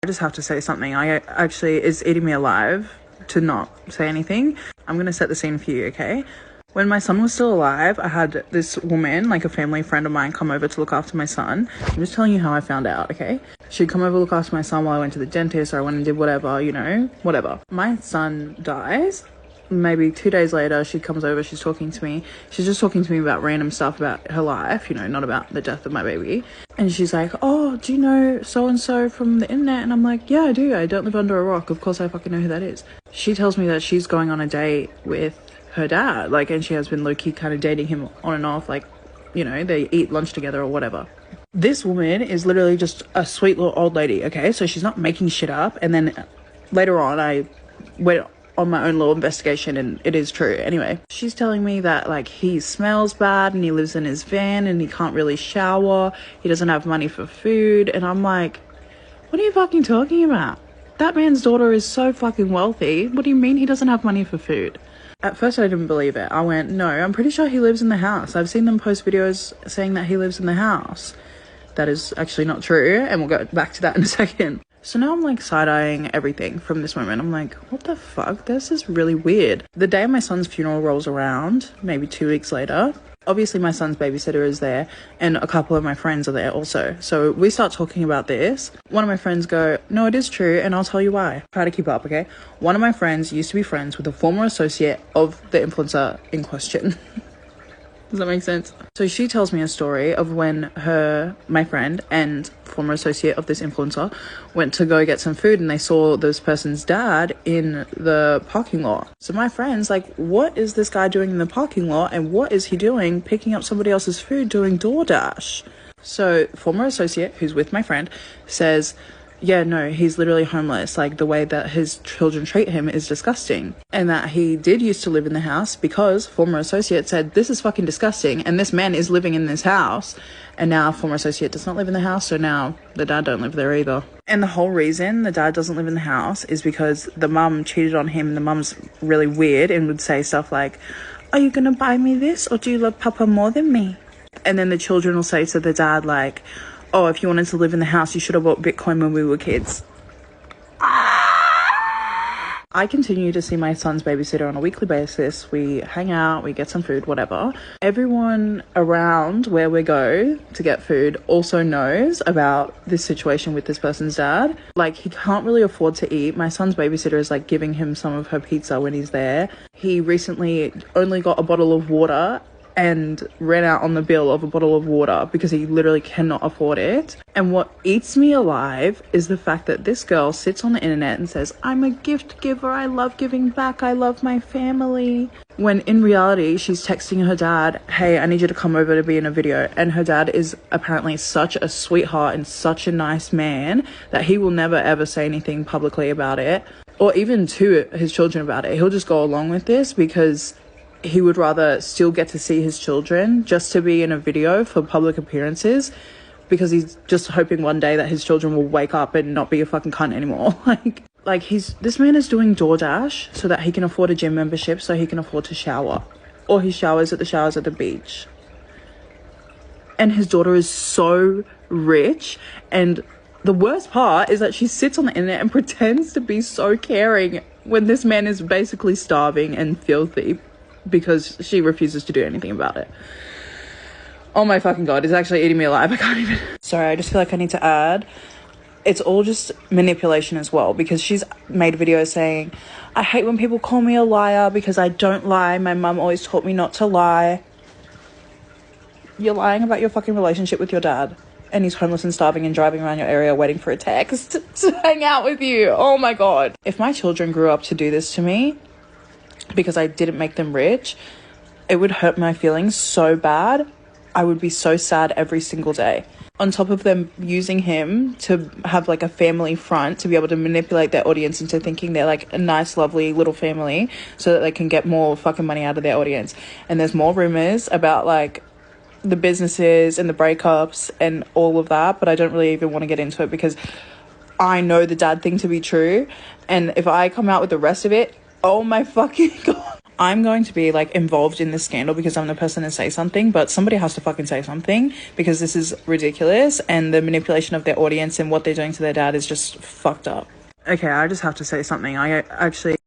just have to say something. It's eating me alive to not say anything. I'm gonna set the scene for you, okay? When my son was still alive, I had this woman, like a family friend of mine, come over to look after my son. I'm just telling you how I found out, okay? She'd come over to look after my son while I went to the dentist, or I went and did whatever, you know, whatever. My son dies. Maybe 2 days later, she comes over, she's talking to me. She's just talking to me about random stuff about her life, you know, not about the death of my baby. And she's like, oh, do you know so-and-so from the internet? And I'm like, yeah, I do. I don't live under a rock. Of course I fucking know who that is. She tells me that she's going on a date with her dad, like, and she has been low-key kind of dating him on and off, like, you know, they eat lunch together or whatever. This woman is literally just a sweet little old lady, okay? So she's not making shit up. And then later on, I went on my own little investigation and it is true. Anyway, she's telling me that, like, he smells bad and he lives in his van and he can't really shower. He doesn't have money for food. And I'm like, what are you fucking talking about? That man's daughter is so fucking wealthy. What do you mean he doesn't have money for food? At first I didn't believe it. I went, no, I'm pretty sure he lives in the house. I've seen them post videos saying that he lives in the house. That is actually not true, and we'll go back to that in a second. So now I'm like side-eyeing everything from this moment. I'm like, what the fuck? This is really weird. The day my son's funeral rolls around, maybe 2 weeks later, obviously my son's babysitter is there and a couple of my friends are there also. So we start talking about this. One of my friends go, no, it is true, and I'll tell you why. Try to keep up, okay? One of my friends used to be friends with a former associate of the influencer in question. Does that make sense? So she tells me a story of when my friend and former associate of this influencer went to go get some food and they saw this person's dad in the parking lot. So my friend's like, what is this guy doing in the parking lot and what is he doing picking up somebody else's food doing DoorDash? So former associate who's with my friend says, yeah, no, he's literally homeless. Like, the way that his children treat him is disgusting. And that he did used to live in the house because former associate said, this is fucking disgusting. And this man is living in this house. And now former associate does not live in the house. So now the dad don't live there either. And the whole reason the dad doesn't live in the house is because the mum cheated on him. The mum's really weird and would say stuff like, are you going to buy me this? Or do you love Papa more than me? And then the children will say to the dad, like, oh, if you wanted to live in the house, you should have bought Bitcoin when we were kids. I continue to see my son's babysitter on a weekly basis. We hang out, we get some food, whatever. Everyone around where we go to get food also knows about this situation with this person's dad. Like, he can't really afford to eat. My son's babysitter is like giving him some of her pizza when he's there. He recently only got a bottle of water and ran out on the bill of a bottle of water because he literally cannot afford it. And what eats me alive is the fact that this girl sits on the internet and says, I'm a gift giver, I love giving back, I love my family. When in reality, she's texting her dad, hey, I need you to come over to be in a video. And her dad is apparently such a sweetheart and such a nice man that he will never ever say anything publicly about it, or even to his children about it. He'll just go along with this because he would rather still get to see his children just to be in a video for public appearances, because he's just hoping one day that his children will wake up and not be a fucking cunt anymore. This man is doing DoorDash so that he can afford a gym membership so he can afford to shower, or he showers at the beach. And his daughter is so rich, and the worst part is that she sits on the internet and pretends to be so caring when this man is basically starving and filthy, because she refuses to do anything about it. Oh my fucking god, it's actually eating me alive. I can't even. Sorry, I just feel like I need to add, it's all just manipulation as well, because she's made videos saying, I hate when people call me a liar because I don't lie. My mum always taught me not to lie. You're lying about your fucking relationship with your dad, and he's homeless and starving and driving around your area waiting for a text to hang out with you. Oh my god. If my children grew up to do this to me because I didn't make them rich, it would hurt my feelings so bad. I would be so sad every single day. On top of them using him to have like a family front, to be able to manipulate their audience into thinking they're like a nice, lovely little family so that they can get more fucking money out of their audience. And there's more rumors about like the businesses and the breakups and all of that, but I don't really even want to get into it because I know the dad thing to be true. And if I come out with the rest of it, oh my fucking god, I'm going to be like involved in this scandal because I'm the person to say something, but somebody has to fucking say something because this is ridiculous, and the manipulation of their audience and what they're doing to their dad is just fucked up. Okay, I just have to say something. I actually